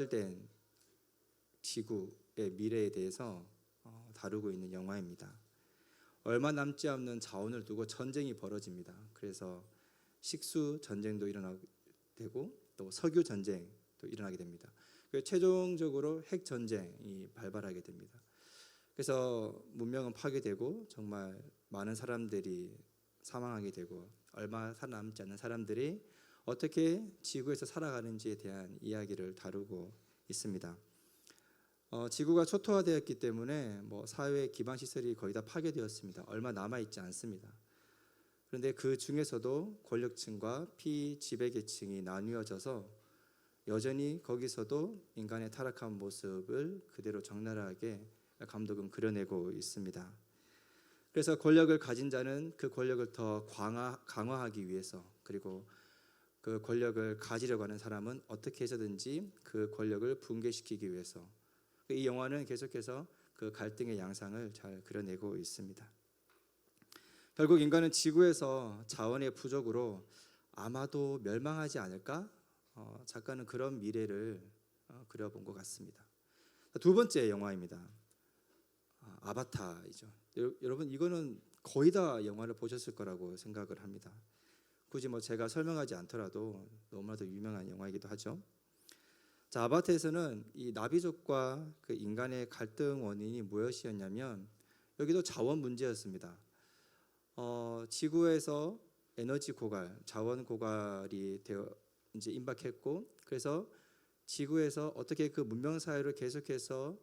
된 지구의 미래에 대해서 다루고 있는 영화입니다. 얼마 남지 않는 자원을 두고 전쟁이 벌어집니다. 그래서 식수 전쟁도 일어나게 되고 또 석유 전쟁도 일어나게 됩니다. 최종적으로 핵 전쟁이 발발하게 됩니다. 그래서 문명은 파괴되고 정말 많은 사람들이 사망하게 되고 얼마 남지 않는 사람들이 어떻게 지구에서 살아가는지에 대한 이야기를 다루고 있습니다. 지구가 초토화되었기 때문에 사회 기반 시설이 거의 다 파괴되었습니다. 얼마 남아 있지 않습니다. 그런데 그 중에서도 권력층과 피지배계층이 나뉘어져서 여전히 거기서도 인간의 타락한 모습을 그대로 적나라하게 감독은 그려내고 있습니다. 그래서 권력을 가진 자는 그 권력을 더 강화하기 위해서, 그리고 그 권력을 가지려고 하는 사람은 어떻게 해서든지 그 권력을 붕괴시키기 위해서, 이 영화는 계속해서 그 갈등의 양상을 잘 그려내고 있습니다. 결국 인간은 지구에서 자원의 부족으로 아마도 멸망하지 않을까? 작가는 그런 미래를 그려본 것 같습니다. 두 번째 영화입니다. 아바타이죠. 여러분, 이거는 거의 다 영화를 보셨을 거라고 생각을 합니다. 굳이 제가 설명하지 않더라도 너무나도 유명한 영화이기도 하죠. 자, 아바타에서는 이 나비족과 그 인간의 갈등 원인이 무엇이었냐면, 여기도 자원 문제였습니다. 지구에서 에너지 고갈, 자원 고갈이 되어 이제 임박했고, 그래서 지구에서 어떻게 그 문명 사회를 계속해서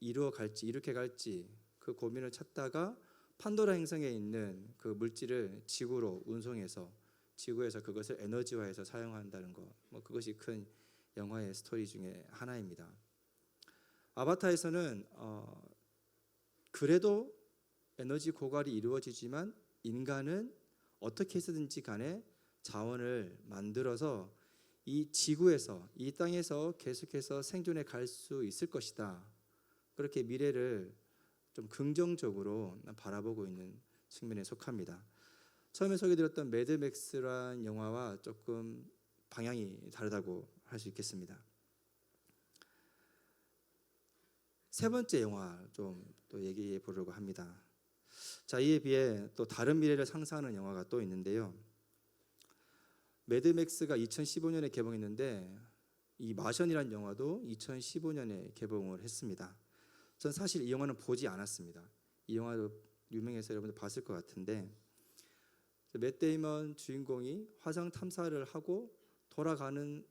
이렇게 갈지 그 고민을 찾다가 판도라 행성에 있는 그 물질을 지구로 운송해서 지구에서 그것을 에너지화해서 사용한다는 것, 그것이 큰 영화의 스토리 중에 하나입니다. 아바타에서는 그래도 에너지 고갈이 이루어지지만 인간은 어떻게 해서든지 간에 자원을 만들어서 이 지구에서, 이 땅에서 계속해서 생존해 갈 수 있을 것이다. 그렇게 미래를 좀 긍정적으로 바라보고 있는 측면에 속합니다. 처음에 소개드렸던 매드맥스라는 영화와 조금 방향이 다르다고 할 수 있겠습니다. 세 번째 영화 좀 또 얘기해 보려고 합니다. 자, 이에 비해 또 다른 미래를 상상하는 영화가 또 있는데요. 매드맥스가 2015년에 개봉했는데 이 마션이라는 영화도 2015년에 개봉을 했습니다. 전 사실 이 영화는 보지 않았습니다. 이 영화도 유명해서 여러분들 봤을 것 같은데, 맷 데이먼 주인공이 화성 탐사를 하고 돌아가는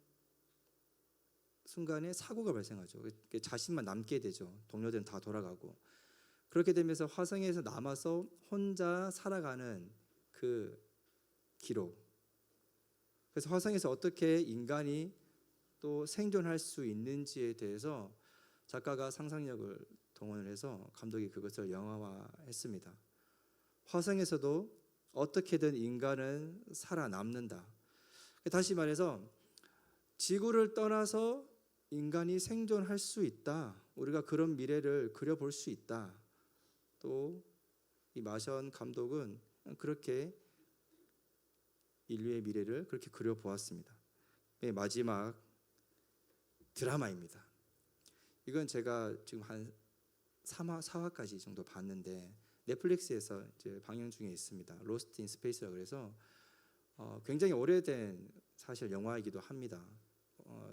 순간에 사고가 발생하죠. 자신만 남게 되죠. 동료들은 다 돌아가고. 그렇게 되면서 화성에서 남아서 혼자 살아가는 그 기록. 그래서 화성에서 어떻게 인간이 또 생존할 수 있는지에 대해서 작가가 상상력을 동원을 해서 감독이 그것을 영화화했습니다. 화성에서도 어떻게든 인간은 살아남는다. 다시 말해서 지구를 떠나서 인간이 생존할 수 있다. 우리가 그런 미래를 그려볼 수 있다. 또 이 마션 감독은 그렇게 인류의 미래를 그렇게 그려보았습니다. 마지막 드라마입니다. 이건 제가 지금 한 4화까지 정도 봤는데 넷플릭스에서 이제 방영 중에 있습니다. 로스트 인 스페이스라고 해서 굉장히 오래된 사실 영화이기도 합니다.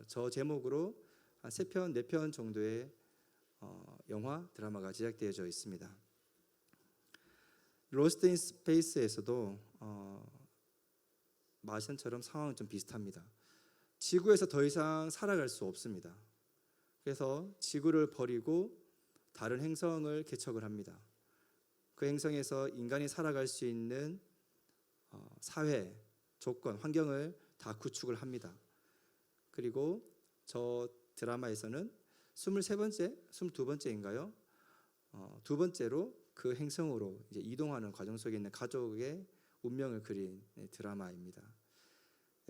저 제목으로 한 3편, 4편 정도의 영화, 드라마가 제작되어져 있습니다. 로스트 인 스페이스에서도 마션처럼 상황은 좀 비슷합니다. 지구에서 더 이상 살아갈 수 없습니다. 그래서 지구를 버리고 다른 행성을 개척을 합니다. 그 행성에서 인간이 살아갈 수 있는 사회, 조건, 환경을 다 구축을 합니다. 그리고 저 드라마에서는 23번째, 22번째인가요? 두 번째로 그 행성으로 이제 이동하는 과정 속에 있는 가족의 운명을 그린 드라마입니다.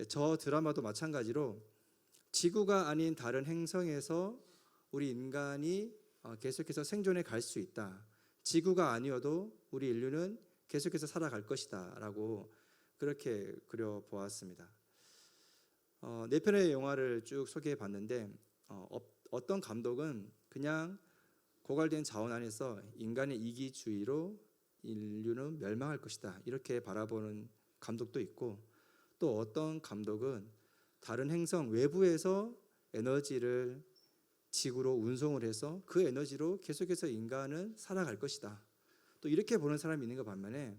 저 드라마도 마찬가지로 지구가 아닌 다른 행성에서 우리 인간이 계속해서 생존해 갈 수 있다. 지구가 아니어도 우리 인류는 계속해서 살아갈 것이다 라고 그렇게 그려보았습니다. 네 편의 영화를 쭉 소개해 봤는데 어떤 감독은 그냥 고갈된 자원 안에서 인간의 이기주의로 인류는 멸망할 것이다 이렇게 바라보는 감독도 있고, 또 어떤 감독은 다른 행성 외부에서 에너지를 지구로 운송을 해서 그 에너지로 계속해서 인간은 살아갈 것이다, 또 이렇게 보는 사람이 있는 것 반면에,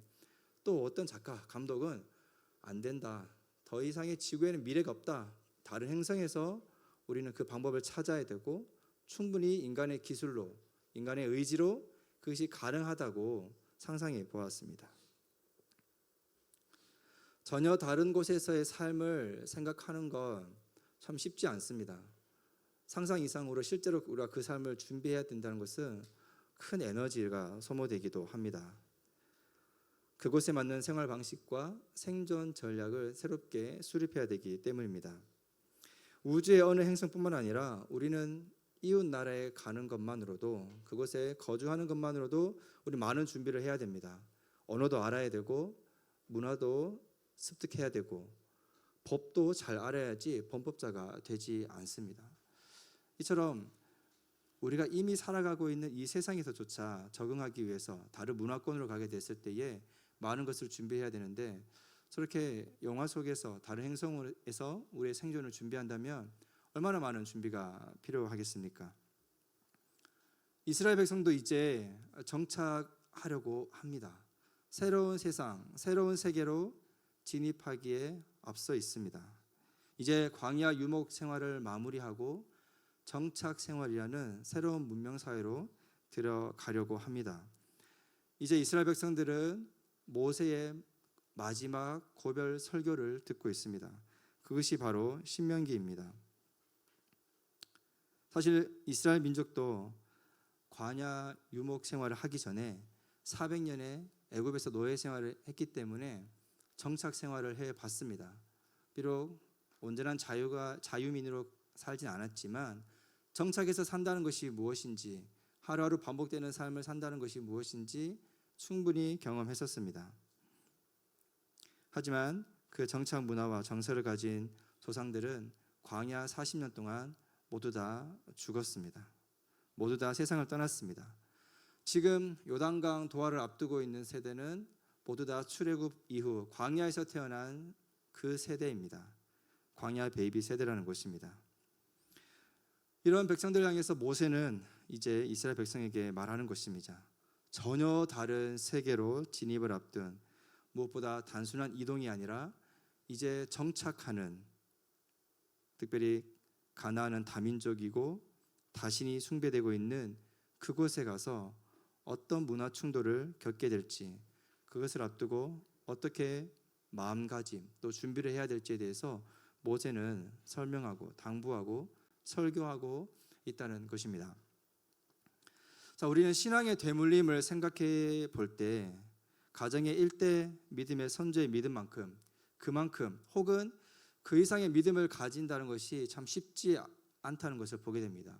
또 어떤 작가 감독은 안 된다, 더 이상의 지구에는 미래가 없다, 다른 행성에서 우리는 그 방법을 찾아야 되고 충분히 인간의 기술로 인간의 의지로 그것이 가능하다고 상상해 보았습니다. 전혀 다른 곳에서의 삶을 생각하는 건 참 쉽지 않습니다. 상상 이상으로 실제로 우리가 그 삶을 준비해야 된다는 것은 큰 에너지가 소모되기도 합니다. 그곳에 맞는 생활 방식과 생존 전략을 새롭게 수립해야 되기 때문입니다. 우주의 어느 행성뿐만 아니라 우리는 이웃 나라에 가는 것만으로도, 그곳에 거주하는 것만으로도 우리 많은 준비를 해야 됩니다. 언어도 알아야 되고 문화도 습득해야 되고 법도 잘 알아야지 범법자가 되지 않습니다. 이처럼 우리가 이미 살아가고 있는 이 세상에서조차 적응하기 위해서 다른 문화권으로 가게 됐을 때에 많은 것을 준비해야 되는데, 저렇게 영화 속에서 다른 행성에서 우리의 생존을 준비한다면 얼마나 많은 준비가 필요하겠습니까? 이스라엘 백성도 이제 정착하려고 합니다. 새로운 세상, 새로운 세계로 진입하기에 앞서 있습니다. 이제 광야 유목 생활을 마무리하고 정착 생활이라는 새로운 문명 사회로 들어가려고 합니다. 이제 이스라엘 백성들은 모세의 마지막 고별 설교를 듣고 있습니다. 그것이 바로 신명기입니다. 사실 이스라엘 민족도 광야 유목 생활을 하기 전에 400년의 애굽에서 노예 생활을 했기 때문에 정착 생활을 해봤습니다. 비록 온전한 자유민으로 살진 않았지만 정착해서 산다는 것이 무엇인지, 하루하루 반복되는 삶을 산다는 것이 무엇인지 충분히 경험했었습니다. 하지만 그 정착 문화와 정서를 가진 조상들은 광야 40년 동안 모두 다 죽었습니다. 모두 다 세상을 떠났습니다. 지금 요단강 도하를 앞두고 있는 세대는 모두 다 출애굽 이후 광야에서 태어난 그 세대입니다. 광야 베이비 세대라는 것입니다. 이런 백성들을 향해서 모세는 이제 이스라엘 백성에게 말하는 것입니다. 전혀 다른 세계로 진입을 앞둔, 무엇보다 단순한 이동이 아니라 이제 정착하는, 특별히 가나안은 다민족이고 다신이 숭배되고 있는 그곳에 가서 어떤 문화 충돌을 겪게 될지, 그것을 앞두고 어떻게 마음가짐 또 준비를 해야 될지에 대해서 모세는 설명하고 당부하고 설교하고 있다는 것입니다. 자, 우리는 신앙의 되물림을 생각해 볼 때 가정의 일대 믿음의 선조의 믿음만큼, 그만큼 혹은 그 이상의 믿음을 가진다는 것이 참 쉽지 않다는 것을 보게 됩니다.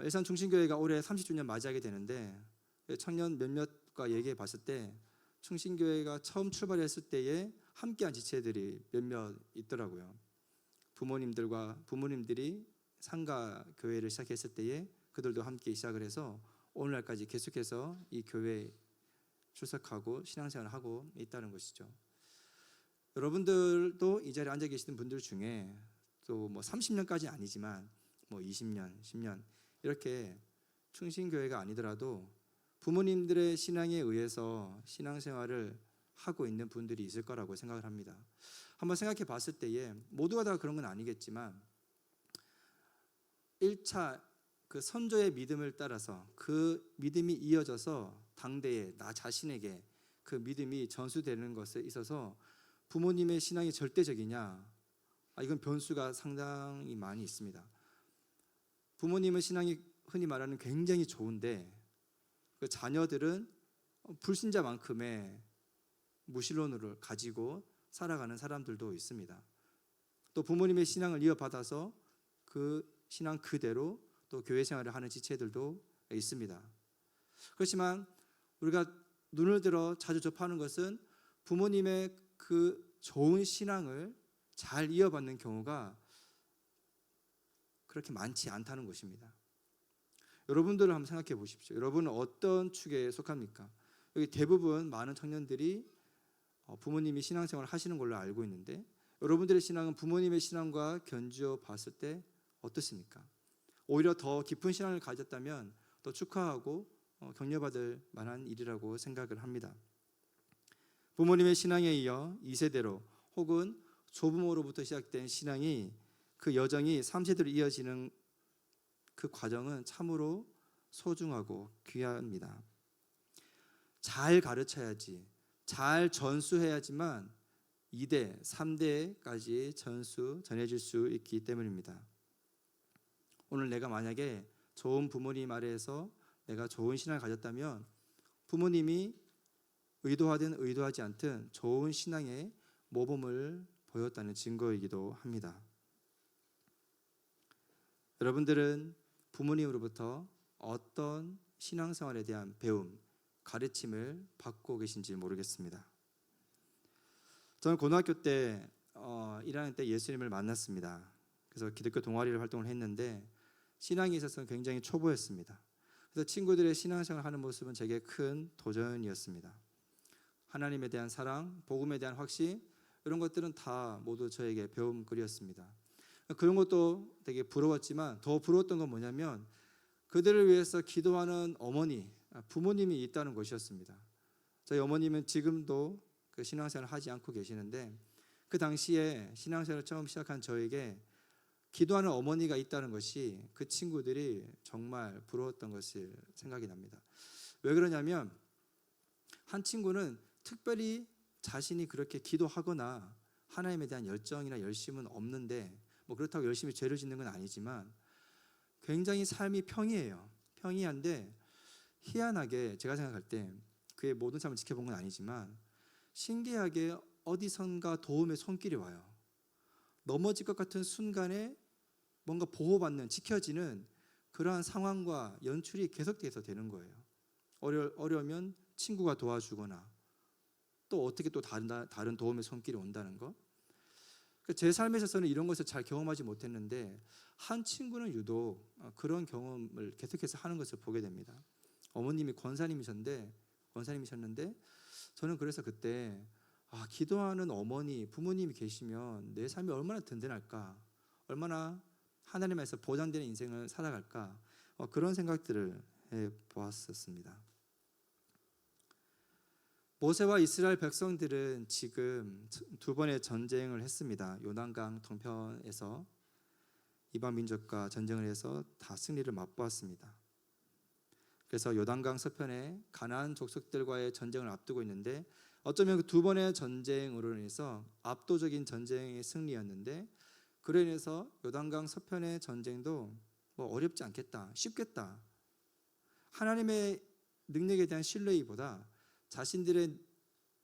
일산 충신교회가 올해 30주년 맞이하게 되는데, 청년 몇몇과 얘기해 봤을 때 충신교회가 처음 출발했을 때에 함께한 지체들이 몇몇 있더라고요. 부모님들이 상가 교회를 시작했을 때에 그들도 함께 시작을 해서 오늘날까지 계속해서 이 교회에 출석하고 신앙생활을 하고 있다는 것이죠. 여러분들도 이 자리에 앉아 계시는 분들 중에 또 30년까지 아니지만 20년, 10년 이렇게 충신교회가 아니더라도 부모님들의 신앙에 의해서 신앙생활을 하고 있는 분들이 있을 거라고 생각을 합니다. 한번 생각해 봤을 때에 모두가 다 그런 건 아니겠지만 1차 그 선조의 믿음을 따라서 그 믿음이 이어져서 당대에 나 자신에게 그 믿음이 전수되는 것에 있어서 부모님의 신앙이 절대적이냐? 이건 변수가 상당히 많이 있습니다. 부모님의 신앙이 흔히 말하는 굉장히 좋은데 그 자녀들은 불신자만큼의 무신론을 가지고 살아가는 사람들도 있습니다. 또 부모님의 신앙을 이어받아서 그 신앙 그대로 또 교회 생활을 하는 지체들도 있습니다. 그렇지만 우리가 눈을 들어 자주 접하는 것은 부모님의 그 좋은 신앙을 잘 이어받는 경우가 그렇게 많지 않다는 것입니다. 여러분들을 한번 생각해 보십시오. 여러분은 어떤 축에 속합니까? 여기 대부분 많은 청년들이 부모님이 신앙생활을 하시는 걸로 알고 있는데 여러분들의 신앙은 부모님의 신앙과 견주어 봤을 때 어떻습니까? 오히려 더 깊은 신앙을 가졌다면 더 축하하고 격려받을 만한 일이라고 생각을 합니다. 부모님의 신앙에 이어 2세대로 혹은 조부모로부터 시작된 신앙이 그 여정이 3세대로 이어지는 그 과정은 참으로 소중하고 귀합니다. 잘 가르쳐야지, 잘 전수해야지만 2대, 3대까지 전해질 수 있기 때문입니다. 오늘 내가 만약에 좋은 부모님 아래에서 내가 좋은 신앙을 가졌다면 부모님이 의도하든 의도하지 않든 좋은 신앙의 모범을 보였다는 증거이기도 합니다. 여러분들은 부모님으로부터 어떤 신앙생활에 대한 배움, 가르침을 받고 계신지 모르겠습니다. 저는 고등학교 때 1학년 때 예수님을 만났습니다. 그래서 기독교 동아리를 활동을 했는데 신앙에 있어서는 굉장히 초보였습니다. 그래서 친구들의 신앙생활을 하는 모습은 제게 큰 도전이었습니다. 하나님에 대한 사랑, 복음에 대한 확신 이런 것들은 다 모두 저에게 배움거리였습니다. 그런 것도 되게 부러웠지만 더 부러웠던 건 뭐냐면 그들을 위해서 기도하는 어머니, 부모님이 있다는 것이었습니다. 저희 어머님은 지금도 그 신앙생활을 하지 않고 계시는데 그 당시에 신앙생활을 처음 시작한 저에게 기도하는 어머니가 있다는 것이 그 친구들이 정말 부러웠던 것을 생각이 납니다. 왜 그러냐면 한 친구는 특별히 자신이 그렇게 기도하거나 하나님에 대한 열정이나 열심은 없는데 뭐 그렇다고 열심히 죄를 짓는 건 아니지만 굉장히 삶이 평이해요. 평이한데 희한하게 제가 생각할 때 그의 모든 삶을 지켜본 건 아니지만 신기하게 어디선가 도움의 손길이 와요. 넘어질 것 같은 순간에 뭔가 보호받는, 지켜지는 그러한 상황과 연출이 계속돼서 되는 거예요. 어려우면 친구가 도와주거나 또 어떻게 또 다른 도움의 손길이 온다는 거. 제 삶에 있어서는 이런 것을 잘 경험하지 못했는데 한 친구는 유독 그런 경험을 계속해서 하는 것을 보게 됩니다. 어머님이 권사님이셨는데 저는 그래서 그때 기도하는 어머니, 부모님이 계시면 내 삶이 얼마나 든든할까, 얼마나 하나님에서 보장되는 인생을 살아갈까 그런 생각들을 해보았었습니다. 모세와 이스라엘 백성들은 지금 두 번의 전쟁을 했습니다. 요단강 동편에서 이방 민족과 전쟁을 해서 다 승리를 맛보았습니다. 그래서 요단강 서편에 가나안 족속들과의 전쟁을 앞두고 있는데 어쩌면 그 두 번의 전쟁으로 인해서 압도적인 전쟁의 승리였는데 그로 인해서 요단강 서편의 전쟁도 뭐 어렵지 않겠다, 쉽겠다. 하나님의 능력에 대한 신뢰이보다 자신들의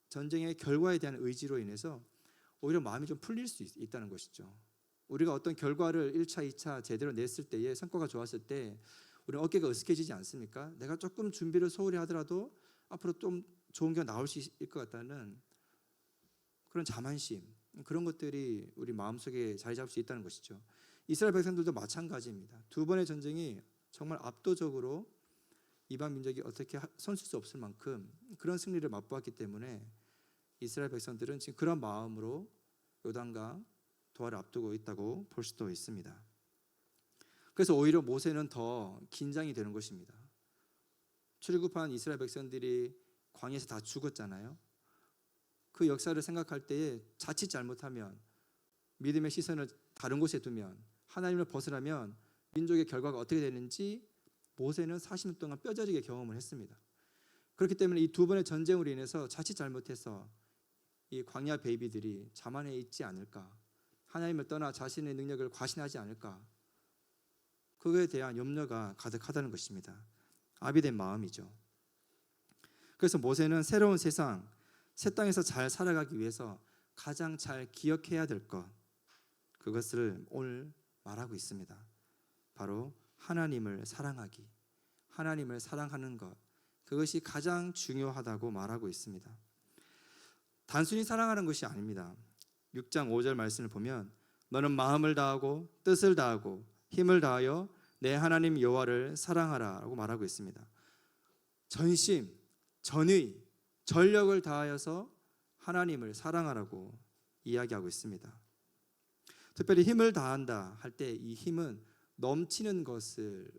전쟁의 결과에 대한 의지로 인해서 오히려 마음이 좀 풀릴 수 있다는 것이죠. 우리가 어떤 결과를 1차, 2차 제대로 냈을 때에 성과가 좋았을 때 우리는 어깨가 으스해지지 않습니까? 내가 조금 준비를 소홀히 하더라도 앞으로 좀 좋은 게 나올 수 있을 것 같다는 그런 자만심, 그런 것들이 우리 마음속에 자리 잡을 수 있다는 것이죠. 이스라엘 백성들도 마찬가지입니다. 두 번의 전쟁이 정말 압도적으로 이방 민족이 어떻게 손쓸 수 없을 만큼 그런 승리를 맛보았기 때문에 이스라엘 백성들은 지금 그런 마음으로 요단강 도하를 앞두고 있다고 볼 수도 있습니다. 그래서 오히려 모세는 더 긴장이 되는 것입니다. 출애굽한 이스라엘 백성들이 광야에서 다 죽었잖아요. 그 역사를 생각할 때에 자칫 잘못하면 믿음의 시선을 다른 곳에 두면 하나님을 벗어나면 민족의 결과가 어떻게 되는지 모세는 40년 동안 뼈저리게 경험을 했습니다. 그렇기 때문에 이 두 번의 전쟁으로 인해서 자칫 잘못해서 이 광야 베이비들이 자만해 있지 않을까, 하나님을 떠나 자신의 능력을 과신하지 않을까, 그거에 대한 염려가 가득하다는 것입니다. 아비된 마음이죠. 그래서 모세는 새로운 세상, 새 땅에서 잘 살아가기 위해서 가장 잘 기억해야 될 것, 그것을 오늘 말하고 있습니다. 바로 하나님을 사랑하기, 하나님을 사랑하는 것, 그것이 가장 중요하다고 말하고 있습니다. 단순히 사랑하는 것이 아닙니다. 6장 5절 말씀을 보면 너는 마음을 다하고 뜻을 다하고 힘을 다하여 내 하나님 여호와를 사랑하라라고 말하고 있습니다. 전심, 전의, 전력을 다하여서 하나님을 사랑하라고 이야기하고 있습니다. 특별히 힘을 다한다 할 때 이 힘은 넘치는 것을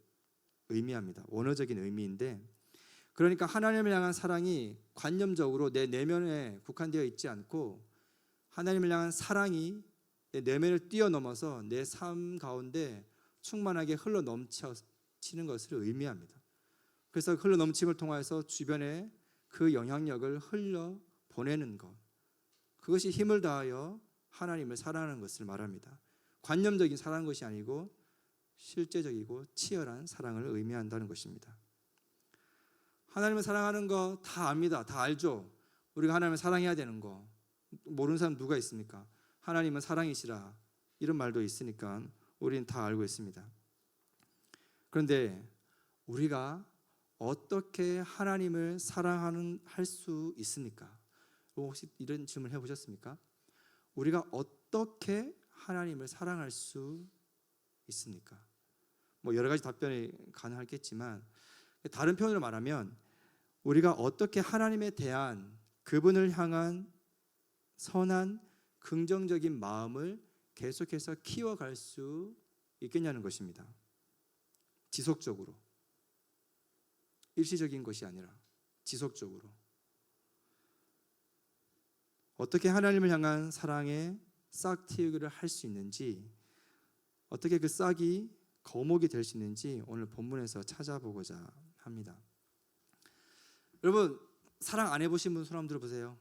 의미합니다. 원어적인 의미인데, 그러니까 하나님을 향한 사랑이 관념적으로 내 내면에 국한되어 있지 않고 하나님을 향한 사랑이 내 내면을 뛰어넘어서 내 삶 가운데 충만하게 흘러 넘치는 것을 의미합니다. 그래서 흘러 넘침을 통해서 주변에 그 영향력을 흘려 보내는 것, 그것이 힘을 다하여 하나님을 사랑하는 것을 말합니다. 관념적인 사랑한 것이 아니고 실제적이고 치열한 사랑을 의미한다는 것입니다. 하나님을 사랑하는 거 다 압니다. 다 알죠. 우리가 하나님을 사랑해야 되는 거 모르는 사람 누가 있습니까? 하나님은 사랑이시라 이런 말도 있으니까 우리는 다 알고 있습니다. 그런데 우리가 어떻게 하나님을 사랑할 수 있습니까? 혹시 이런 질문 해보셨습니까? 우리가 어떻게 하나님을 사랑할 수 있습니까? 여러 가지 답변이 가능하겠지만 다른 표현으로 말하면 우리가 어떻게 하나님에 대한 그분을 향한 선한 긍정적인 마음을 계속해서 키워갈 수 있겠냐는 것입니다. 지속적으로, 일시적인 것이 아니라 지속적으로 어떻게 하나님을 향한 사랑에 싹 틔우기를 할 수 있는지, 어떻게 그 싹이 거목이 될 수 있는지 오늘 본문에서 찾아보고자 합니다. 여러분, 사랑 안 해보신 분 손 한번 들어보세요.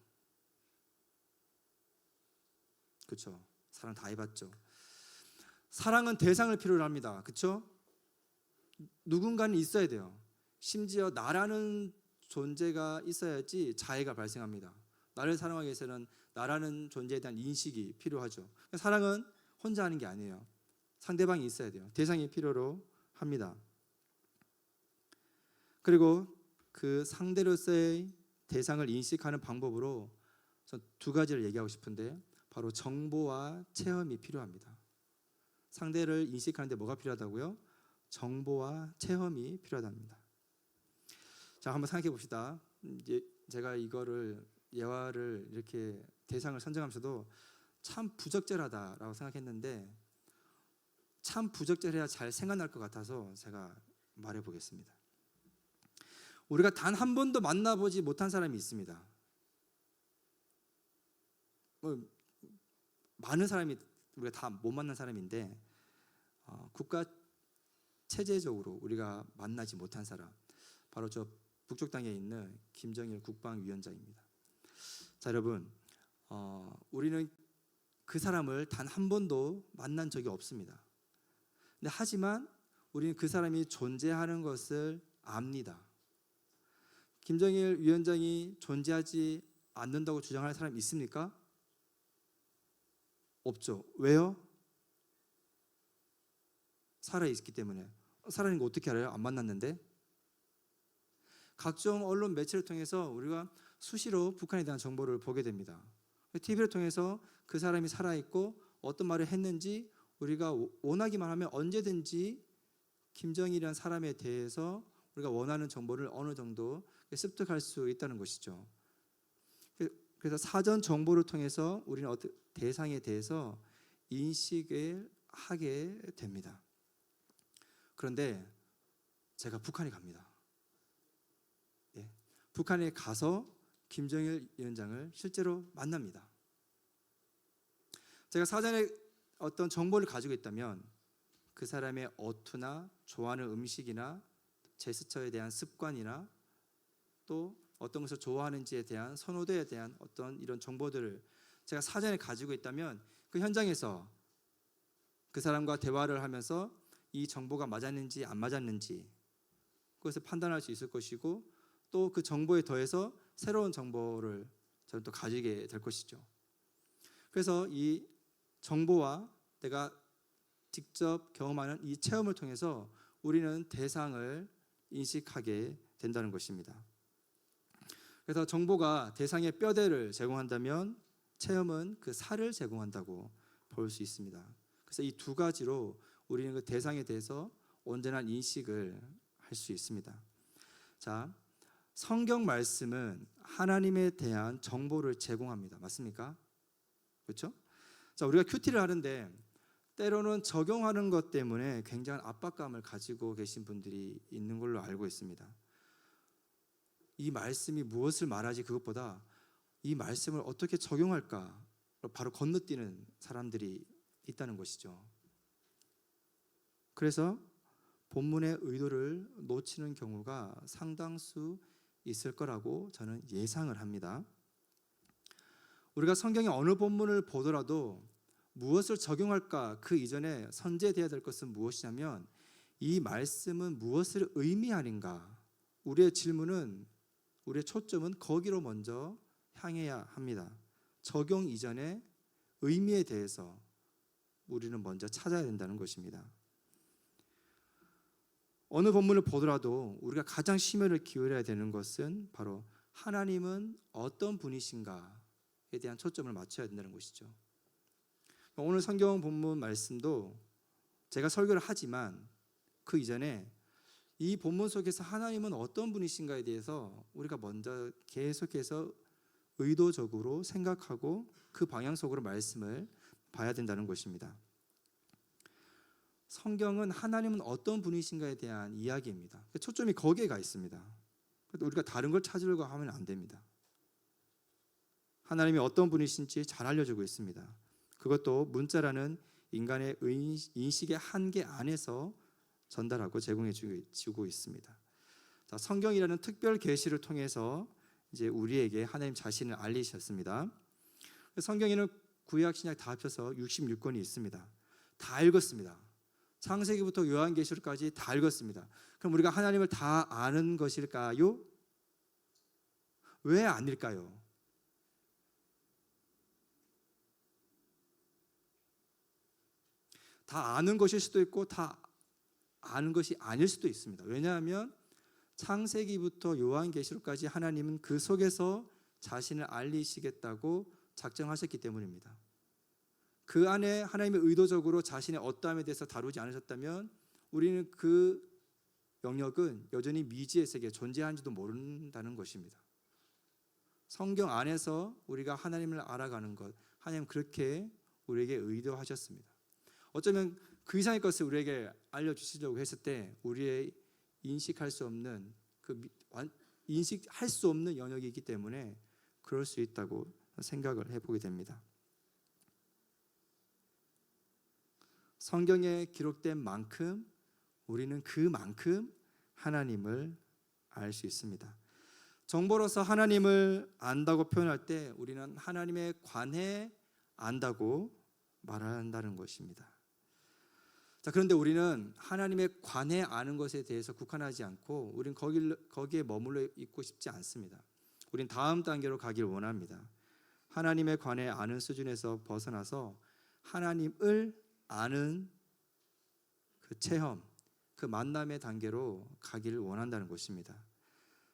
그렇죠? 사랑 다 해봤죠. 사랑은 대상을 필요로 합니다. 그렇죠? 누군가는 있어야 돼요. 심지어 나라는 존재가 있어야지 자애가 발생합니다. 나를 사랑하기 위해서는 나라는 존재에 대한 인식이 필요하죠. 사랑은 혼자 하는 게 아니에요. 상대방이 있어야 돼요. 대상이 필요로 합니다. 그리고 그 상대로서의 대상을 인식하는 방법으로 저는 두 가지를 얘기하고 싶은데, 바로 정보와 체험이 필요합니다. 상대를 인식하는데 뭐가 필요하다고요? 정보와 체험이 필요하답니다. 자, 한번 생각해 봅시다. 이제 제가 이거를 예화를 이렇게 대상을 선정하면서도 참 부적절하다라고 생각했는데, 참 부적절해야 잘 생각날 것 같아서 제가 말해 보겠습니다. 우리가 단 한 번도 만나보지 못한 사람이 있습니다. 많은 사람이 우리가 다 못 만난 사람인데 국가 체제적으로 우리가 만나지 못한 사람, 바로 저 북쪽 땅에 있는 김정일 국방위원장입니다. 자, 여러분, 우리는 그 사람을 단 한 번도 만난 적이 없습니다. 근데 하지만 우리는 그 사람이 존재하는 것을 압니다. 김정일 위원장이 존재하지 않는다고 주장할 사람이 있습니까? 없죠. 왜요? 살아있기 때문에. 살아있는 거 어떻게 알아요? 안 만났는데. 각종 언론 매체를 통해서 우리가 수시로 북한에 대한 정보를 보게 됩니다. TV를 통해서 그 사람이 살아있고 어떤 말을 했는지 우리가 원하기만 하면 언제든지 김정일이라는 사람에 대해서 우리가 원하는 정보를 어느 정도 습득할 수 있다는 것이죠. 그래서 사전 정보를 통해서 우리는 대상에 대해서 인식을 하게 됩니다. 그런데 제가 북한에 갑니다. 예, 북한에 가서 김정일 위원장을 실제로 만납니다. 제가 사전에 어떤 정보를 가지고 있다면 그 사람의 어투나 좋아하는 음식이나 제스처에 대한 습관이나 또 어떤 것을 좋아하는지에 대한 선호도에 대한 어떤 이런 정보들을 제가 사전에 가지고 있다면 그 현장에서 그 사람과 대화를 하면서 이 정보가 맞았는지 안 맞았는지 그것을 판단할 수 있을 것이고, 또 그 정보에 더해서 새로운 정보를 저는 또 가지게 될 것이죠. 그래서 이 정보와 내가 직접 경험하는 이 체험을 통해서 우리는 대상을 인식하게 된다는 것입니다. 그래서 정보가 대상의 뼈대를 제공한다면 체험은 그 살을 제공한다고 볼 수 있습니다. 그래서 이 두 가지로 우리는 그 대상에 대해서 온전한 인식을 할 수 있습니다. 자, 성경 말씀은 하나님에 대한 정보를 제공합니다. 맞습니까? 그렇죠? 자, 우리가 큐티를 하는데 때로는 적용하는 것 때문에 굉장한 압박감을 가지고 계신 분들이 있는 걸로 알고 있습니다. 이 말씀이 무엇을 말하지 그것보다 이 말씀을 어떻게 적용할까 바로 건너뛰는 사람들이 있다는 것이죠. 그래서 본문의 의도를 놓치는 경우가 상당수 있을 거라고 저는 예상을 합니다. 우리가 성경의 어느 본문을 보더라도 무엇을 적용할까 그 이전에 선제되어야 될 것은 무엇이냐면 이 말씀은 무엇을 의미하는가. 우리의 질문은, 우리의 초점은 거기로 먼저 향해야 합니다. 적용 이전에 의미에 대해서 우리는 먼저 찾아야 된다는 것입니다. 어느 본문을 보더라도 우리가 가장 심혈을 기울여야 되는 것은 바로 하나님은 어떤 분이신가에 대한 초점을 맞춰야 된다는 것이죠. 오늘 성경 본문 말씀도 제가 설교를 하지만 그 이전에 이 본문 속에서 하나님은 어떤 분이신가에 대해서 우리가 먼저 계속해서 의도적으로 생각하고 그 방향 속으로 말씀을 봐야 된다는 것입니다. 성경은 하나님은 어떤 분이신가에 대한 이야기입니다. 초점이 거기에 가 있습니다. 우리가 다른 걸 찾으려고 하면 안 됩니다. 하나님이 어떤 분이신지 잘 알려주고 있습니다. 그것도 문자라는 인간의 인식의 한계 안에서 전달하고 제공해 주고 있습니다. 자, 성경이라는 특별 계시를 통해서 이제 우리에게 하나님 자신을 알리셨습니다. 성경에는 구약 신약 다 합쳐서 66권이 있습니다. 다 읽었습니다. 창세기부터 요한계시록까지 다 읽었습니다. 그럼 우리가 하나님을 다 아는 것일까요? 왜 아닐까요? 다 아는 것일 수도 있고 다 아는 것이 아닐 수도 있습니다. 왜냐하면 창세기부터 요한계시록까지 하나님은 그 속에서 자신을 알리시겠다고 작정하셨기 때문입니다. 그 안에 하나님이 의도적으로 자신의 어떠함에 대해서 다루지 않으셨다면 우리는 그 영역은 여전히 미지의 세계에 존재하는지도 모른다는 것입니다. 성경 안에서 우리가 하나님을 알아가는 것, 하나님 그렇게 우리에게 의도하셨습니다. 어쩌면 그 이상의 것을 우리에게 알려주시려고 했을 때 우리의 인식할 수 없는 인식할 수 없는 영역이 있기 때문에 그럴 수 있다고 생각을 해보게 됩니다. 성경에 기록된 만큼 우리는 그만큼 하나님을 알 수 있습니다. 정보로서 하나님을 안다고 표현할 때 우리는 하나님에 관해 안다고 말한다는 것입니다. 자, 그런데 우리는 하나님에 관해 아는 것에 대해서 국한하지 않고 우리는 거기에 머물러 있고 싶지 않습니다. 우리는 다음 단계로 가길 원합니다. 하나님에 관해 아는 수준에서 벗어나서 하나님을 아는 그 체험, 그 만남의 단계로 가기를 원한다는 것입니다.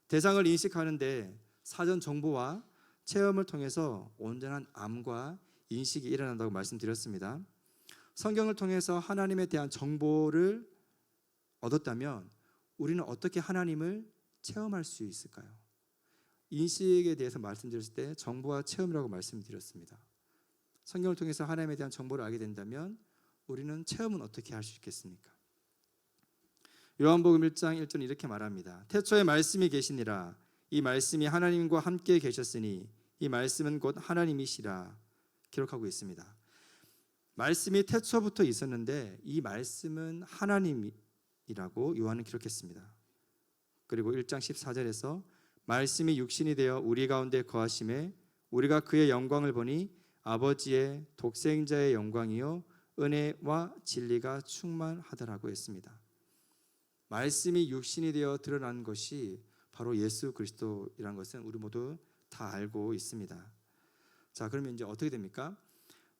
대상을 인식하는데 사전 정보와 체험을 통해서 온전한 암과 인식이 일어난다고 말씀드렸습니다. 성경을 통해서 하나님에 대한 정보를 얻었다면 우리는 어떻게 하나님을 체험할 수 있을까요? 인식에 대해서 말씀드렸을 때 정보와 체험이라고 말씀드렸습니다. 성경을 통해서 하나님에 대한 정보를 알게 된다면 우리는 체험은 어떻게 할 수 있겠습니까? 요한복음 1장 1절 이렇게 말합니다. 태초에 말씀이 계시니라. 이 말씀이 하나님과 함께 계셨으니 이 말씀은 곧 하나님이시라 기록하고 있습니다. 말씀이 태초부터 있었는데 이 말씀은 하나님이라고 요한은 기록했습니다. 그리고 1장 14절에서 말씀이 육신이 되어 우리 가운데 거하심에 우리가 그의 영광을 보니 아버지의 독생자의 영광이요 은혜와 진리가 충만하더라고 했습니다. 말씀이 육신이 되어 드러난 것이 바로 예수 그리스도이라는 것은 우리 모두 다 알고 있습니다. 자, 그러면 이제 어떻게 됩니까?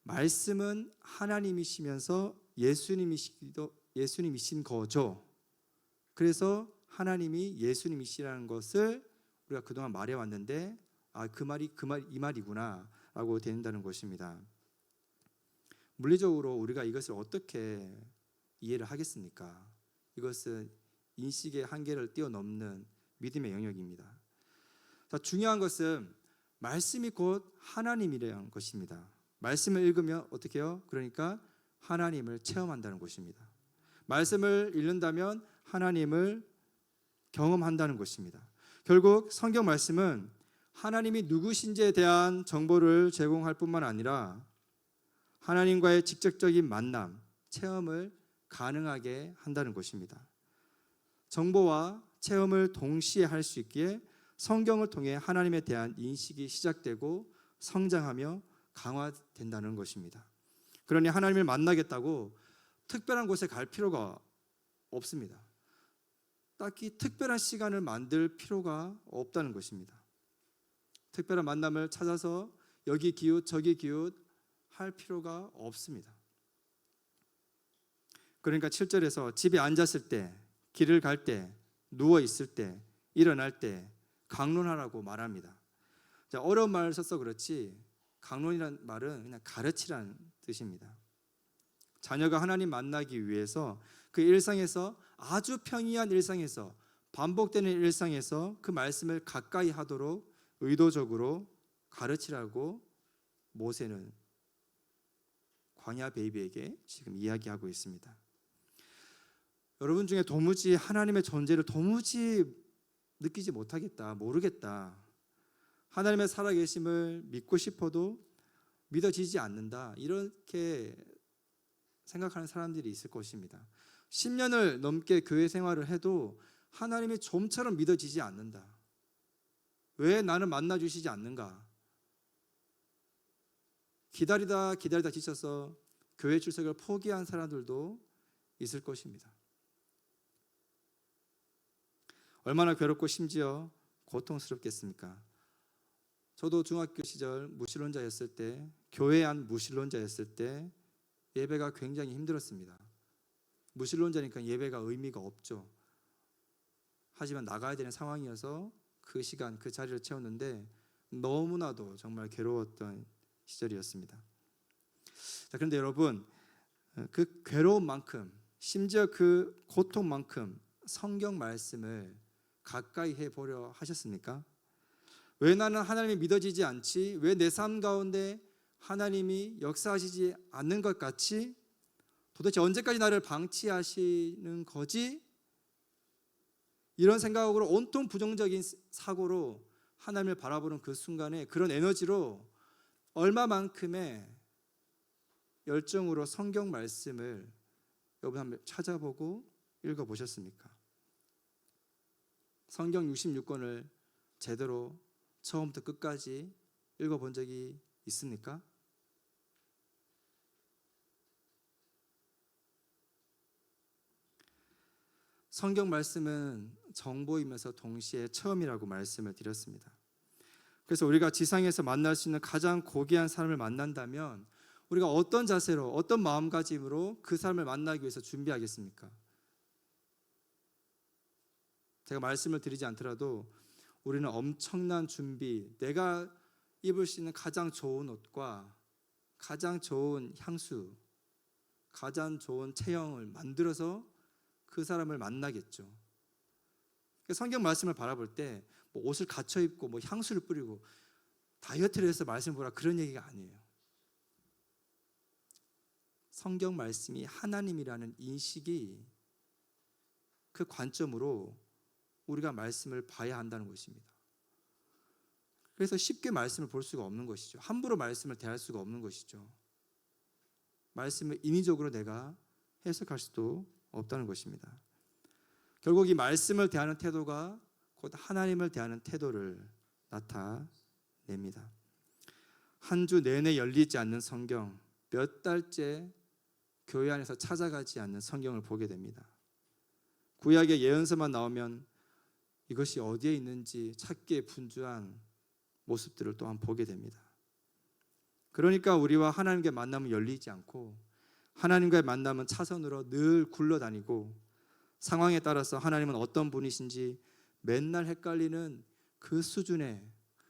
말씀은 하나님이시면서 예수님이신 거죠. 그래서 하나님이 예수님이시라는 것을 우리가 그동안 말해왔는데 이 말이구나 라고 된다는 것입니다. 물리적으로 우리가 이것을 어떻게 이해를 하겠습니까? 이것은 인식의 한계를 뛰어넘는 믿음의 영역입니다. 자, 중요한 것은 말씀이 곧 하나님이라는 것입니다. 말씀을 읽으면 어떻게 해요? 그러니까 하나님을 체험한다는 것입니다. 말씀을 읽는다면 하나님을 경험한다는 것입니다. 결국 성경 말씀은 하나님이 누구신지에 대한 정보를 제공할 뿐만 아니라 하나님과의 직접적인 만남, 체험을 가능하게 한다는 것입니다. 정보와 체험을 동시에 할 수 있기에 성경을 통해 하나님에 대한 인식이 시작되고 성장하며 강화된다는 것입니다. 그러니 하나님을 만나겠다고 특별한 곳에 갈 필요가 없습니다. 딱히 특별한 시간을 만들 필요가 없다는 것입니다. 특별한 만남을 찾아서 여기 기웃 저기 기웃 할 필요가 없습니다. 그러니까 7절에서 집에 앉았을 때, 길을 갈 때, 누워 있을 때, 일어날 때 강론하라고 말합니다. 자, 어려운 말을 써서 그렇지 강론이라는 말은 그냥 가르치라는 뜻입니다. 자녀가 하나님 만나기 위해서 그 일상에서 아주 평이한 일상에서 반복되는 일상에서 그 말씀을 가까이 하도록 의도적으로 가르치라고 모세는 광야 베이비에게 지금 이야기하고 있습니다. 여러분 중에 도무지 하나님의 존재를 도무지 느끼지 못하겠다, 모르겠다, 하나님의 살아계심을 믿고 싶어도 믿어지지 않는다, 이렇게 생각하는 사람들이 있을 것입니다. 10년을 넘게 교회 생활을 해도 하나님이 좀처럼 믿어지지 않는다. 왜 나는 만나주시지 않는가? 기다리다 지쳐서 교회 출석을 포기한 사람들도 있을 것입니다. 얼마나 괴롭고 심지어 고통스럽겠습니까? 저도 중학교 시절 무신론자였을 때, 교회 안 무신론자였을 때 예배가 굉장히 힘들었습니다. 무신론자니까 예배가 의미가 없죠. 하지만 나가야 되는 상황이어서 그 시간, 그 자리를 채웠는데 너무나도 정말 괴로웠던 시절이었습니다. 자, 그런데 여러분, 그 괴로움만큼, 심지어 그 고통만큼 성경 말씀을 가까이 해보려 하셨습니까? 왜 나는 하나님이 믿어지지 않지? 왜 내 삶 가운데 하나님이 역사하시지 않는 것 같이? 도대체 언제까지 나를 방치하시는 거지? 이런 생각으로 온통 부정적인 사고로 하나님을 바라보는 그 순간에 그런 에너지로 얼마만큼의 열정으로 성경 말씀을 여러분 한번 찾아보고 읽어보셨습니까? 성경 66권을 제대로 처음부터 끝까지 읽어본 적이 있습니까? 성경 말씀은 정보이면서 동시에 체험이라고 말씀을 드렸습니다. 그래서 우리가 지상에서 만날 수 있는 가장 고귀한 사람을 만난다면 우리가 어떤 자세로, 어떤 마음가짐으로 그 사람을 만나기 위해서 준비하겠습니까? 제가 말씀을 드리지 않더라도 우리는 엄청난 준비, 내가 입을 수 있는 가장 좋은 옷과 가장 좋은 향수, 가장 좋은 체형을 만들어서 그 사람을 만나겠죠. 성경 말씀을 바라볼 때 뭐 옷을 갖춰 입고 뭐 향수를 뿌리고 다이어트를 해서 말씀을 보라, 그런 얘기가 아니에요. 성경 말씀이 하나님이라는 인식이 그 관점으로 우리가 말씀을 봐야 한다는 것입니다. 그래서 쉽게 말씀을 볼 수가 없는 것이죠. 함부로 말씀을 대할 수가 없는 것이죠. 말씀을 인위적으로 내가 해석할 수도 없다는 것입니다. 결국 이 말씀을 대하는 태도가 곧 하나님을 대하는 태도를 나타냅니다. 한 주 내내 열리지 않는 성경, 몇 달째 교회 안에서 찾아가지 않는 성경을 보게 됩니다. 구약의 예언서만 나오면 이것이 어디에 있는지 찾기에 분주한 모습들을 또한 보게 됩니다. 그러니까 우리와 하나님과의 만남은 열리지 않고 하나님과의 만남은 차선으로 늘 굴러다니고 상황에 따라서 하나님은 어떤 분이신지 맨날 헷갈리는 그 수준의,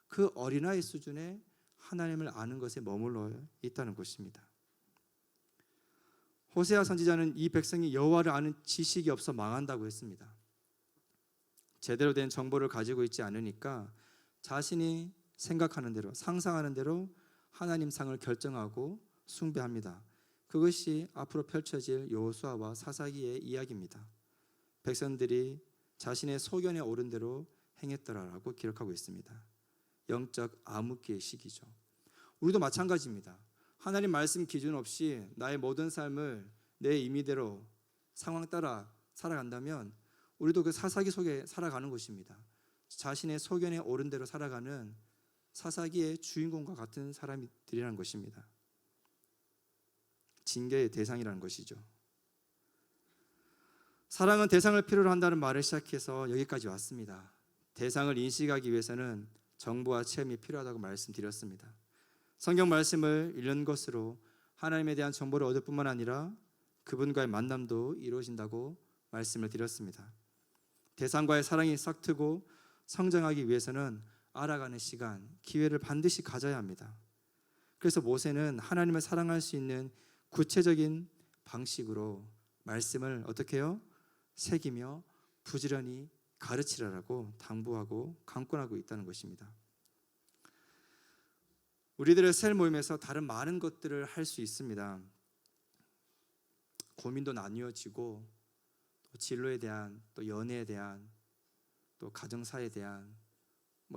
그 어린아이 수준의 하나님을 아는 것에 머물러 있다는 것입니다. 호세아 선지자는 이 백성이 여호와를 아는 지식이 없어 망한다고 했습니다. 제대로 된 정보를 가지고 있지 않으니까 자신이 생각하는 대로, 상상하는 대로 하나님 상을 결정하고 숭배합니다. 그것이 앞으로 펼쳐질 여호수아와 사사기의 이야기입니다. 백성들이 자신의 소견에 오른 대로 행했더라라고 기록하고 있습니다. 영적 암흑기의 시기죠. 우리도 마찬가지입니다. 하나님 말씀 기준 없이 나의 모든 삶을 내 임의대로 상황 따라 살아간다면 우리도 그 사사기 속에 살아가는 것입니다. 자신의 소견에 오른 대로 살아가는 사사기의 주인공과 같은 사람들이라는 것입니다. 징계의 대상이라는 것이죠. 사랑은 대상을 필요로 한다는 말을 시작해서 여기까지 왔습니다. 대상을 인식하기 위해서는 정보와 체험이 필요하다고 말씀드렸습니다. 성경 말씀을 읽는 것으로 하나님에 대한 정보를 얻을 뿐만 아니라 그분과의 만남도 이루어진다고 말씀을 드렸습니다. 대상과의 사랑이 싹트고 성장하기 위해서는 알아가는 시간, 기회를 반드시 가져야 합니다. 그래서 모세는 하나님을 사랑할 수 있는 구체적인 방식으로 말씀을 어떻게 해요? 새기며 부지런히 가르치라라고 당부하고 강권하고 있다는 것입니다. 우리들의 셀 모임에서 다른 많은 것들을 할 수 있습니다. 고민도 나뉘어지고 또 진로에 대한, 또 연애에 대한, 또 가정사에 대한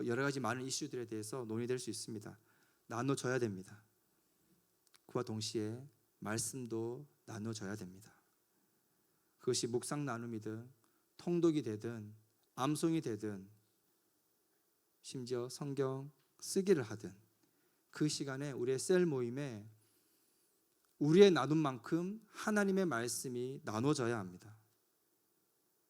여러 가지 많은 이슈들에 대해서 논의될 수 있습니다. 나눠줘야 됩니다. 그와 동시에 말씀도 나눠줘야 됩니다. 그것이 묵상 나눔이든 통독이 되든 암송이 되든 심지어 성경 쓰기를 하든 그 시간에 우리의 셀 모임에 우리의 나눔만큼 하나님의 말씀이 나눠져야 합니다.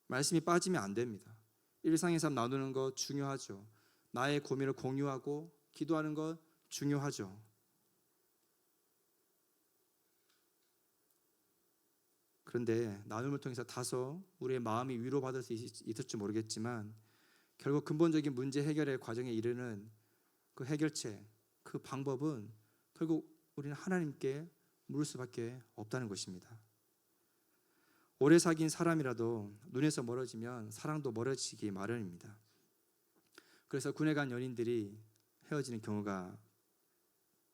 말씀이 빠지면 안 됩니다. 일상의 삶 나누는 것 중요하죠. 나의 고민을 공유하고 기도하는 것 중요하죠. 그런데 나눔을 통해서 다소 우리의 마음이 위로받을 수 있을지 모르겠지만 결국 근본적인 문제 해결의 과정에 이르는 그 해결책, 그 방법은 결국 우리는 하나님께 물을 수밖에 없다는 것입니다. 오래 사귄 사람이라도 눈에서 멀어지면 사랑도 멀어지기 마련입니다. 그래서 군에 간 연인들이 헤어지는 경우가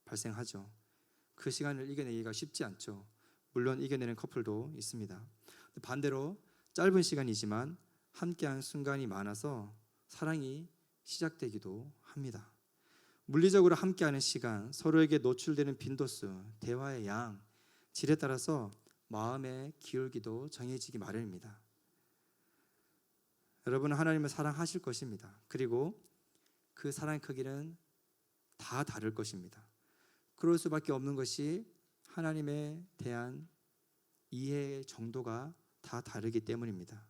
발생하죠. 그 시간을 이겨내기가 쉽지 않죠. 물론 이겨내는 커플도 있습니다. 반대로 짧은 시간이지만 함께한 순간이 많아서 사랑이 시작되기도 합니다. 물리적으로 함께하는 시간, 서로에게 노출되는 빈도수, 대화의 양, 질에 따라서 마음의 기울기도 정해지기 마련입니다. 여러분은 하나님을 사랑하실 것입니다. 그리고 그 사랑의 크기는 다 다를 것입니다. 그럴 수밖에 없는 것이 하나님에 대한 이해의 정도가 다 다르기 때문입니다.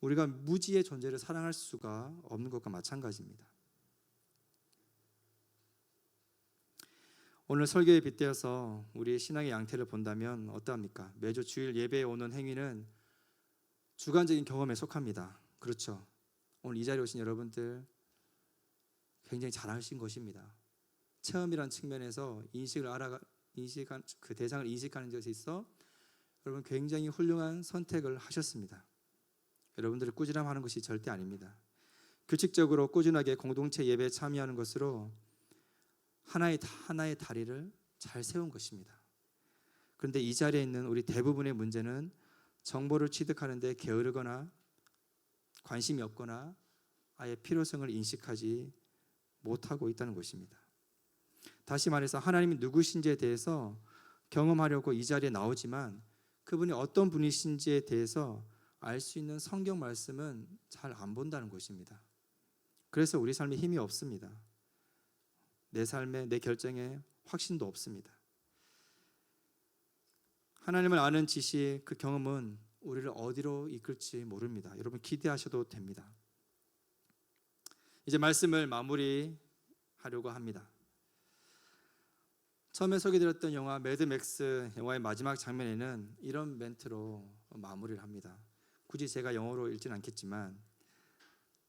우리가 무지의 존재를 사랑할 수가 없는 것과 마찬가지입니다. 오늘 설교에 빗대어서 우리의 신앙의 양태를 본다면 어떠합니까? 매주 주일 예배에 오는 행위는 주관적인 경험에 속합니다. 그렇죠? 오늘 이 자리에 오신 여러분들 굉장히 잘하신 것입니다. 체험이란 측면에서 그 대상을 인식하는 것에 있어 여러분 굉장히 훌륭한 선택을 하셨습니다. 여러분들을 꾸준함하는 것이 절대 아닙니다. 규칙적으로 꾸준하게 공동체 예배에 참여하는 것으로 하나의 다리를 잘 세운 것입니다. 그런데 이 자리에 있는 우리 대부분의 문제는 정보를 취득하는 데 게으르거나 관심이 없거나 아예 필요성을 인식하지 못하고 있다는 것입니다. 다시 말해서 하나님이 누구신지에 대해서 경험하려고 이 자리에 나오지만 그분이 어떤 분이신지에 대해서 알 수 있는 성경 말씀은 잘 안 본다는 것입니다. 그래서 우리 삶에 힘이 없습니다. 내 삶에, 내 결정에 확신도 없습니다. 하나님을 아는 지식, 그 경험은 우리를 어디로 이끌지 모릅니다. 여러분 기대하셔도 됩니다. 이제 말씀을 마무리하려고 합니다. 처음에 소개드렸던 영화 매드맥스 영화의 마지막 장면에는 이런 멘트로 마무리를 합니다. 굳이 제가 영어로 읽지는 않겠지만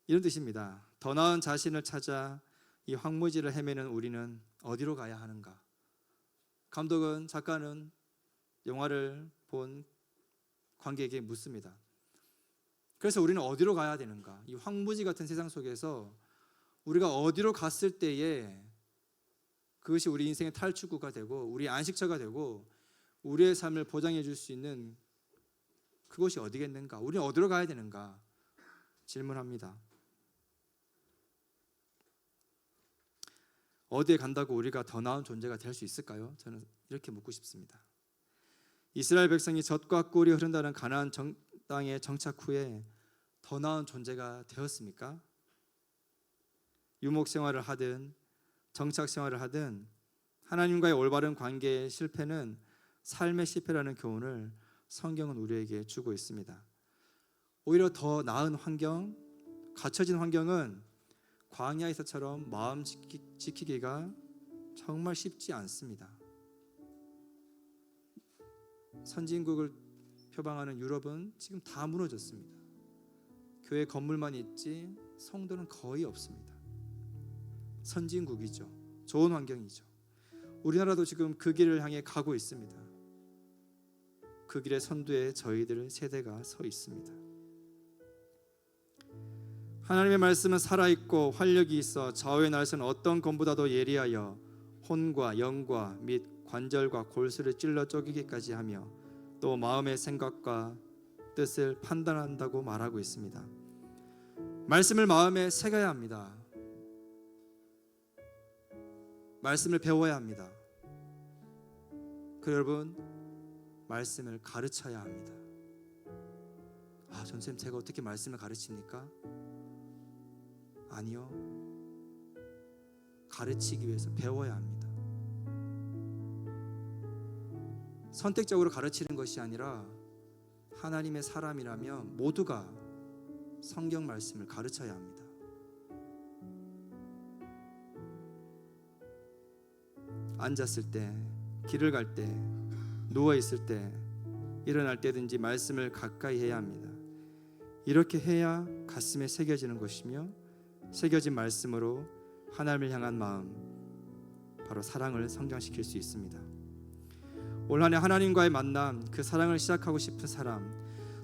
이런 뜻입니다. 더 나은 자신을 찾아 이 황무지를 헤매는 우리는 어디로 가야 하는가? 감독은, 작가는 영화를 본 관객에게 묻습니다. 그래서 우리는 어디로 가야 되는가? 이 황무지 같은 세상 속에서 우리가 어디로 갔을 때에 그것이 우리 인생의 탈출구가 되고 우리의 안식처가 되고 우리의 삶을 보장해 줄 수 있는 그곳이 어디겠는가? 우리는 어디로 가야 되는가? 질문합니다. 어디에 간다고 우리가 더 나은 존재가 될 수 있을까요? 저는 이렇게 묻고 싶습니다. 이스라엘 백성이 젖과 꿀이 흐른다는 가나안 땅에 정착 후에 더 나은 존재가 되었습니까? 유목 생활을 하든 정착 생활을 하든 하나님과의 올바른 관계의 실패는 삶의 실패라는 교훈을 성경은 우리에게 주고 있습니다. 오히려 더 나은 환경, 갖춰진 환경은 광야에서처럼 마음 지키기가 정말 쉽지 않습니다. 선진국을 표방하는 유럽은 지금 다 무너졌습니다. 교회 건물만 있지 성도는 거의 없습니다. 선진국이죠. 좋은 환경이죠. 우리나라도 지금 그 길을 향해 가고 있습니다. 그 길의 선두에 저희들 세대가 서 있습니다. 하나님의 말씀은 살아있고 활력이 있어 좌우의 날선 어떤 검보다도 예리하여 혼과 영과 및 관절과 골수를 찔러 쪼개기까지 하며 또 마음의 생각과 뜻을 판단한다고 말하고 있습니다. 말씀을 마음에 새겨야 합니다. 말씀을 배워야 합니다. 그리고 여러분, 말씀을 가르쳐야 합니다. 전쌤, 제가 어떻게 말씀을 가르칩니까? 아니요. 가르치기 위해서 배워야 합니다. 선택적으로 가르치는 것이 아니라 하나님의 사람이라면 모두가 성경 말씀을 가르쳐야 합니다. 앉았을 때, 길을 갈 때, 누워있을 때, 일어날 때든지 말씀을 가까이 해야 합니다. 이렇게 해야 가슴에 새겨지는 것이며 새겨진 말씀으로 하나님을 향한 마음, 바로 사랑을 성장시킬 수 있습니다. 올 한 해 하나님과의 만남, 그 사랑을 시작하고 싶은 사람,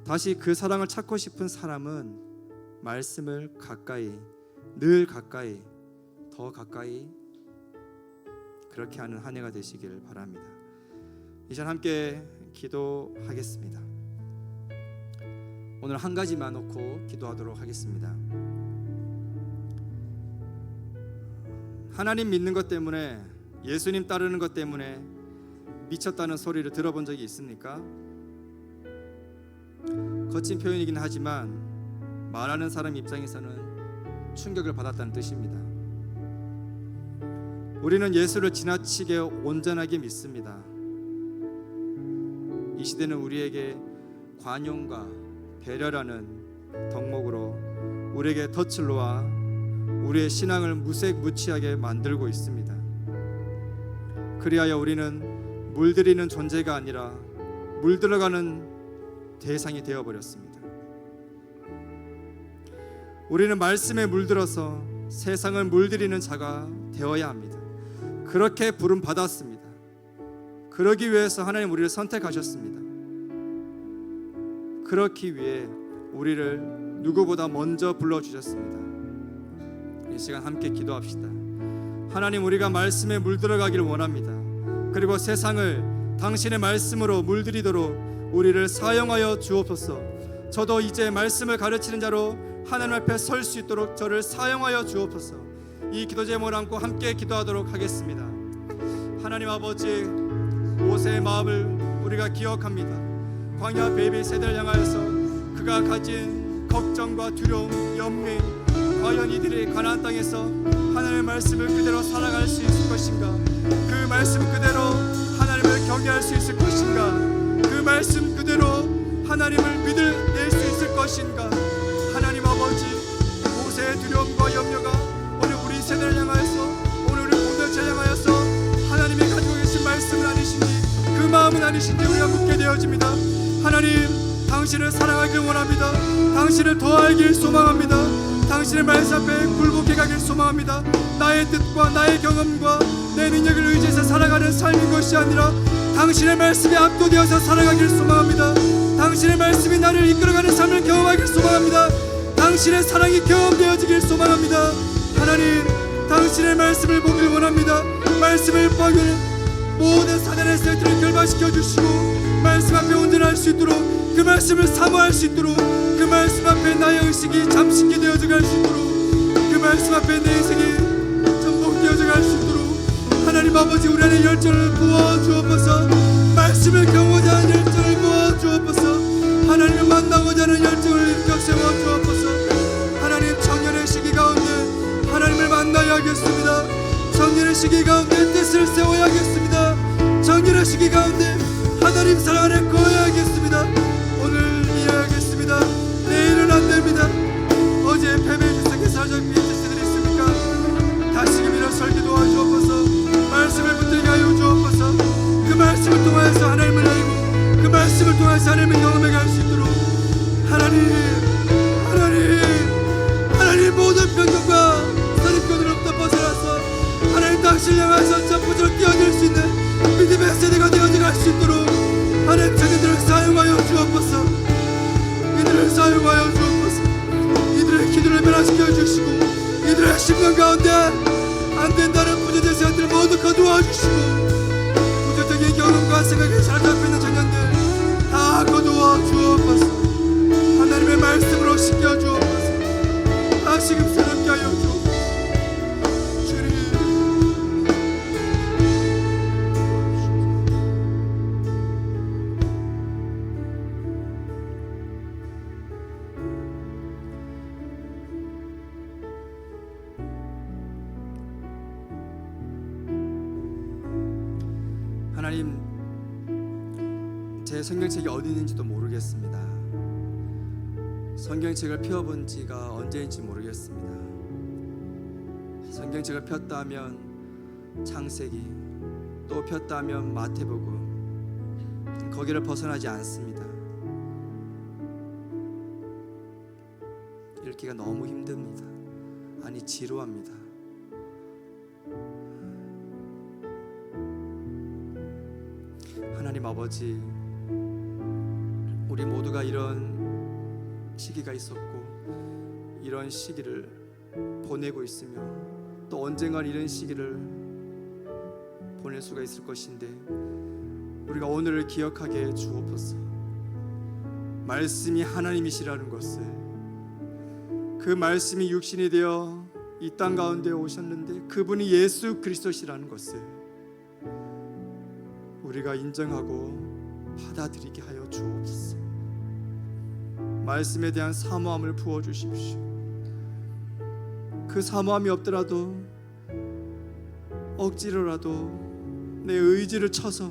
다시 그 사랑을 찾고 싶은 사람은 말씀을 가까이, 늘 가까이, 더 가까이 그렇게 하는 한 해가 되시길 바랍니다. 이제 함께 기도하겠습니다. 오늘 한 가지만 놓고 기도하도록 하겠습니다. 하나님 믿는 것 때문에, 예수님 따르는 것 때문에 미쳤다는 소리를 들어본 적이 있습니까? 거친 표현이긴 하지만 말하는 사람 입장에서는 충격을 받았다는 뜻입니다. 우리는 예수를 지나치게 온전하게 믿습니다. 이 시대는 우리에게 관용과 배려라는 덕목으로 우리에게 덫을 놓아 우리의 신앙을 무색무취하게 만들고 있습니다. 그리하여 우리는 물들이는 존재가 아니라 물들어가는 대상이 되어버렸습니다. 우리는 말씀에 물들어서 세상을 물들이는 자가 되어야 합니다. 그렇게 부름 받았습니다. 그러기 위해서 하나님 우리를 선택하셨습니다. 그렇기 위해 우리를 누구보다 먼저 불러주셨습니다. 이 시간 함께 기도합시다. 하나님, 우리가 말씀에 물들어가기를 원합니다. 그리고 세상을 당신의 말씀으로 물들이도록 우리를 사용하여 주옵소서. 저도 이제 말씀을 가르치는 자로 하나님 앞에 설 수 있도록 저를 사용하여 주옵소서. 이 기도 제목을 안고 함께 기도하도록 하겠습니다. 하나님 아버지, 모세의 마음을 우리가 기억합니다. 광야 베이비 세대를 향하여서 그가 가진 걱정과 두려움, 연민, 과연 이들이 가나안 땅에서 하나님의 말씀을 그대로 살아갈 수 있을 것인가? 그 말씀 그대로 하나님을 경외할 수 있을 것인가? 그 말씀 그대로 하나님을 믿을 수 있을 것인가? 하나님 아버지, 모세의 두려움과 염려가 오늘 우리 세대를 향하여서, 오늘 우리 공동체를 향하여서 하나님이 가지고 계신 말씀은 아니신지, 그 마음은 아니신지 우리가 묻게 되어집니다. 하나님, 당신을 사랑하길 원합니다. 당신을 더 알길 소망합니다. 당신의 말씀 앞에 굴복해 가길 소망합니다. 나의 뜻과 나의 경험과 내 능력을 의지해서 살아가는 삶인 것이 아니라 당신의 말씀에 압도되어서 살아가길 소망합니다. 당신의 말씀이 나를 이끌어가는 삶을 경험하길 소망합니다. 당신의 사랑이 경험되어지길 소망합니다. 하나님, 당신의 말씀을 보길 원합니다. 말씀을 보기는 모든 사단의 세트를 결박시켜 주시고 말씀 앞에 온전할 수 있도록, 그 말씀을 사모할 수 있도록, 그 말씀 앞에 나의 의식이 잠식게 되어져 갈 수 있도록, 그 말씀 앞에 내 인생이 전복되어져 갈 수 있도록 하나님 아버지, 우리 안에 열정을 부어 주옵소서. 말씀을 경험하고자 하는 열정을 부어 주옵소서. 하나님을 만나고자 하는 열정을 일으켜 세워 주옵소서. 하나님, 청년의 시기 가운데 하나님을 만나야겠습니다. 청년의 시기 가운데 뜻을 세워야겠습니다. 청년의 시기 가운데 하나님 사랑 안에 거해야겠습니다. 오늘 이해하겠습니다. 내일은 안 됩니다. 어제 패배해 주석에 사적비 뜻들이 있습니까? 다시금 일어설게 도와주옵소서. 말씀을 붙들게 하여 주옵소서. 그 말씀을 통하여서 하나님을 알고 그 말씀을 통해서 하나님을 경험해 갈 수 있도록 하나님 모든 편견과 선입견으로부터 벗어나서 하나님 당신을 향해서 점프적으로 뛰어들 수 있는 믿음의 세대가 되어갈 수 있도록 하나님 저희들을 사용하여 주옵소서. 이들을 사용하여 주옵소서. 이들의 기도를 변화시켜 주시고 이들의 심령 가운데 안 된다는 부정적인 생각들을 모두 거두어 주시고 부정적인 경험과 생각에 사로잡혀 있는 청년들 다 거두어 주옵소서. 하나님의 말씀으로 씻겨 주옵소서. 다시금 새롭게 하여 주옵소서. 하나님, 제 성경책이 어디 있는지도 모르겠습니다. 성경책을 펴본 지가 언제인지 모르겠습니다. 성경책을 폈다 하면 창세기, 또 폈다 하면 마태복음, 거기를 벗어나지 않습니다. 읽기가 너무 힘듭니다. 아니, 지루합니다. 하나님 아버지, 우리 모두가 이런 시기가 있었고 이런 시기를 보내고 있으며 또 언젠간 이런 시기를 보낼 수가 있을 것인데 우리가 오늘을 기억하게 해 주옵소서. 말씀이 하나님이시라는 것을, 그 말씀이 육신이 되어 이 땅 가운데 오셨는데 그분이 예수 그리스도시라는 것을 우리가 인정하고 받아들이게 하여 주옵소서. 말씀에 대한 사모함을 부어주십시오. 그 사모함이 없더라도 억지로라도 내 의지를 쳐서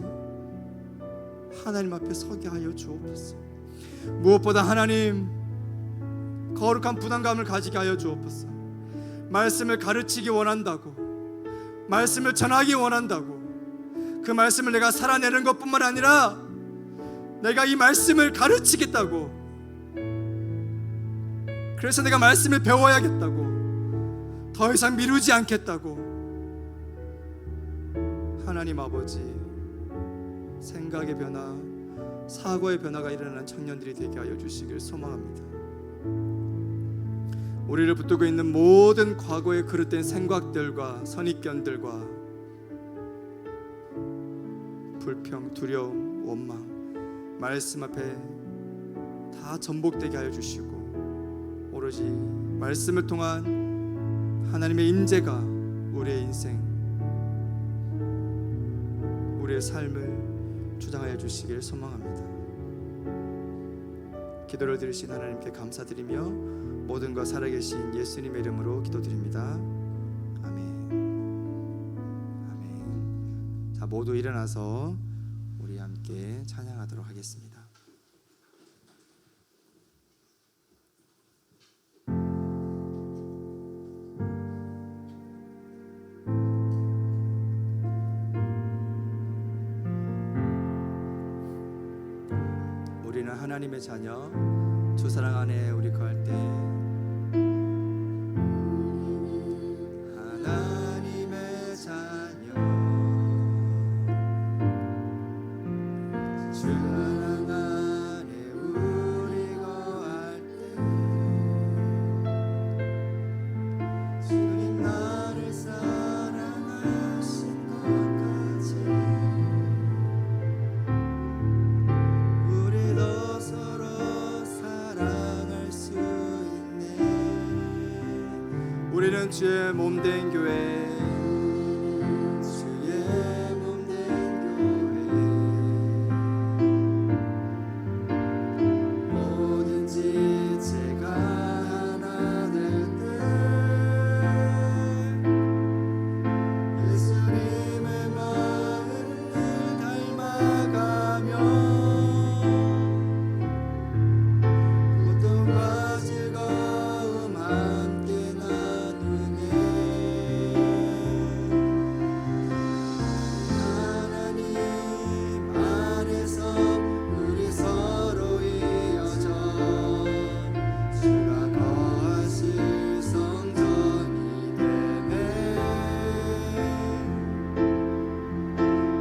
하나님 앞에 서게 하여 주옵소서. 무엇보다 하나님, 거룩한 부담감을 가지게 하여 주옵소서. 말씀을 가르치기 원한다고, 말씀을 전하기 원한다고, 그 말씀을 내가 살아내는 것뿐만 아니라 내가 이 말씀을 가르치겠다고, 그래서 내가 말씀을 배워야겠다고, 더 이상 미루지 않겠다고. 하나님 아버지, 생각의 변화, 사고의 변화가 일어나는 청년들이 되게 하여 주시길 소망합니다. 우리를 붙들고 있는 모든 과거의 그릇된 생각들과 선입견들과 불평, 두려움, 원망, 말씀 앞에 다 전복되게 하여 주시고 오로지 말씀을 통한 하나님의 임재가 우리의 인생, 우리의 삶을 주장하여 주시길 소망합니다. 기도를 들으신 하나님께 감사드리며 모든 것 살아계신 예수님의 이름으로 기도드립니다. 아멘. 아멘. 자, 모두 일어나서 우리 함께 찬양하도록 하겠습니다. 우리는 하나님의 자녀, 주 사랑 안에 우리 거할 때 우리는 주의 몸된 교회, 주의 몸된 교회 뭐든지 제가 하나 될 때 예수님의 마음을 닮아가며 고통과 즐거움 함께 나누네. 하나님 안에서 우리 서로 이어져 주가 거하실 성전이 되네.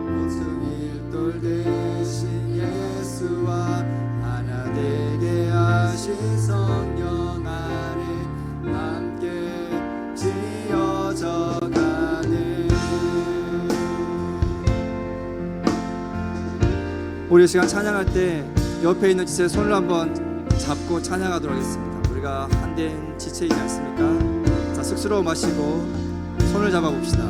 모퉁이돌 대신 예수와 하나 되게 하신 성령 안에 함께 지어져 가네. 우리 시간 찬양할 때 옆에 있는 지체의 손을 한번 잡고 찬양하도록 하겠습니다. 우리가 한된 지체이지 않습니까? 자, 쑥스러워 마시고 손을 잡아 봅시다.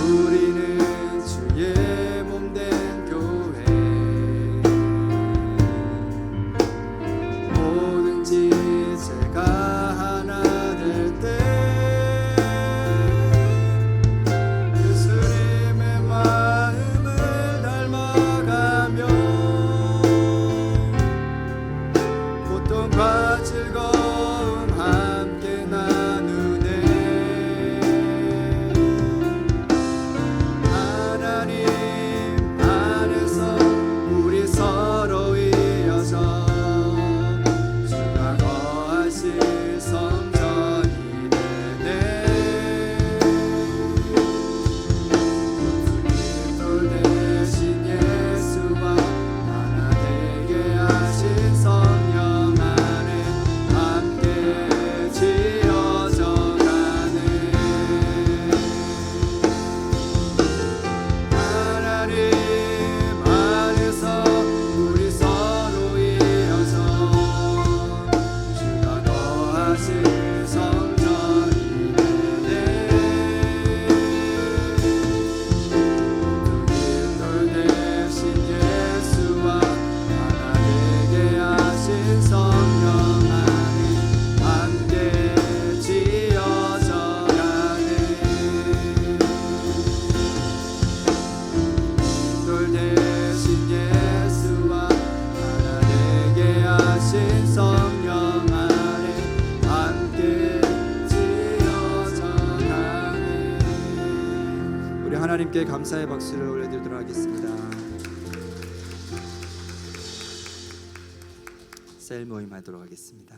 우리는 주의 몸된 교회 뭐든지 제가 하나 될 때 예수님의 마음을 닮아가며 고통과 즐거움 함께 나누네. 하나님 안에서 우리 서로 이어져 주가 거하실 성전이 되네. 모퉁이돌 대신 예수와 하나 되게 하신 성령 안에 함께 지어져 가네. 하나님 안에서 우리 서로 이어서 주가 거하실 성전이 되네. 모퉁이돌 대신 예수와 하나 되게 하신 성령 안에 함께 지어져 가네. 돌 대신 예수와 하나 되게 하신 성령 안에 함께 지어져 가네. 우리 하나님께 감사의 박수를 올려드리도록 하겠습니다. 셀 모임 하도록 하겠습니다.